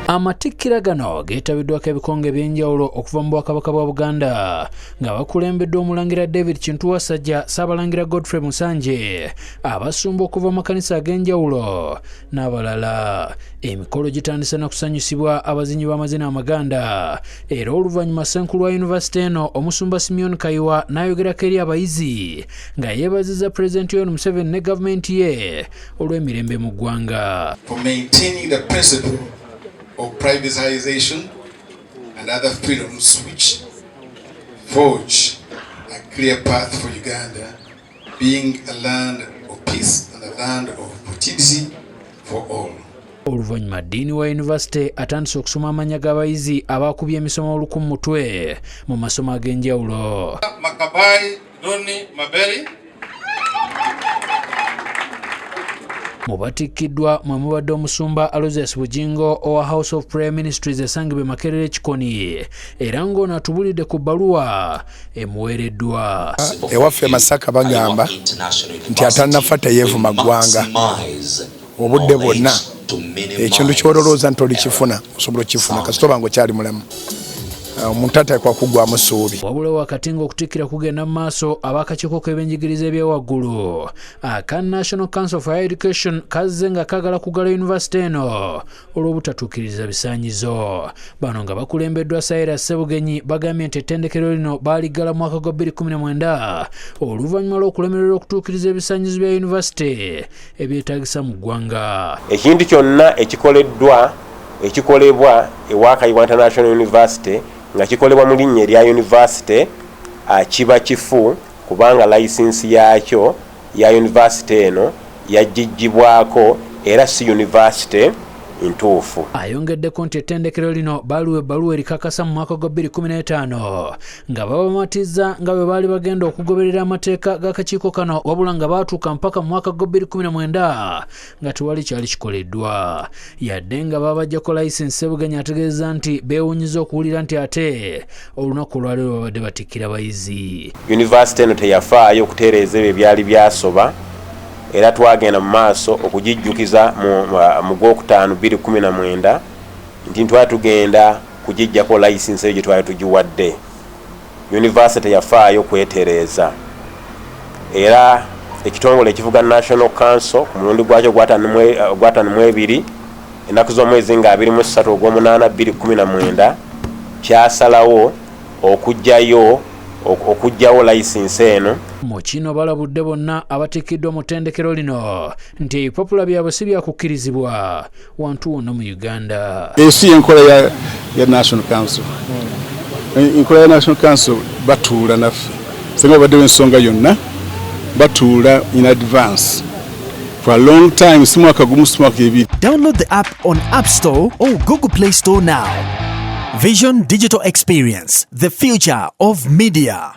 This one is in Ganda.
Amatikkira gano geetabiddwako ebikonge ebyenjawulo okuva mu Bwakabaka bwa Buganda nga bakulembeddwa Omulangira David Kintu Wasajja, Ssaabalangira Godfrey Musanje, abasumba okuva mu makanisa ag'enjawulo n'abalala. Emikolo gitandise na kusanyusibwa abazinyi b'amazina amaganda era oluvannyuma Ssenkulu wa yunivasite eno Omusumba Simeon Kayiwa n'ayogerako eri abayizi nga yeebazizza Pulezidenti Yoweri Museveni ne gavumenti ye olw'emirembe mu ggwanga. For maintaining the principle of privatization and other freedoms which forge a clear path for Uganda, being a land of peace and a land of opportunity for all. Oluvannyuma Diini wa yunivasite atandise okusoma amannya g'abayizi abaakubye emisomo oluku mu mutwe mu masomo ag'enjawulo. Makabai Doni Maberi mu batikkiddwa mwe mubadde Omusumba Aloysius Bugingo owa House of Prayer Ministries esangibwa e Makerere Kikoni era ng'ono atubulidde ku bbaluwa emuweereddwa. Ewaffe Masaka bagamba nti atannafa teyeevuma ggwanga obudde bwonna ekintu ky'olowooza nti olikifuna osobola okifuna kasita oba ng'okyali mulamu. Omuntu ateekwa kuggwaamu ssuubi. Wabula wakati ng'okutikkira kugenda mu maaso ab'akakiiko k'ebyenjigiriza ebyewaggulu aka National Council for Higher Education kazze nga kaagala kugala yunivasite eno olw'obutatuukiriza bisaanyizo. Bano nga bakulembeddwa Cyrus Ssebugenyi bagambye nti ettendekero lino baaligala mu mwaka gwa 2019 oluvannyuma lw'okulemererwa okutuukiriza ebisaanyizo bya yunivasite ebyetaagisa mu ggwanga. Ekintu kyonna ekikolebwa ewa Kayiwa International University nga kikolebwa mu linnya erya yunivasite kiba kifu kubanga layisinsi yaakyo ya yunivasite eno yagijjibwako era si yunivasite ntuufu. Ayongeddeko nti ettendekero lino baaliwa ebbaluwa erikakasa mu mwaka gwa 2015 nga babamatizza nga bwe baali bagenda okugoberera amateeka g'akakiiko kano wabula nga baatuuka mpaka mu mwaka gwa 2019 nga tewali kyali kikoleddwa. Yadde nga babajjako layisinsi, Ssebugenyi ategeeza nti beewunyiza okuwulira nti ate olunaku olwaleero babadde batikkira bayizi. Yunivasite eno teyafaayo okutereeza ebyo ebyali byasoba era twagenda mu maaso okugijjukiza mu Gwokutaano 2019 nti twali tugenda kugijjako layisinsi eyo gye twali tugiwadde. Yunivasite yafaayo kwetereeza era ekitongole ekivuga National Council ku mulundi gwakyo gw'ataano mu ebiri ennaku z'omwezi nga 23 ogw'omunaana 2019 kyasalawo okuggyawo layisinsi eno. Mu kino balabudde bonna abatikkiddwa mu ttendekero lino nti ebipapula byabwe si byakukkirizibwa wantu wonna mu Uganda. Ensi y'enkola ya National Council. Enkola ya National Council batuula naffe. Singa baddewo ensonga yonna batuula in advance. For a long time, si mwaka gumu si mwaka ebiri. Download the app on App Store or Google Play Store now. Vision Digital Experience, the future of media.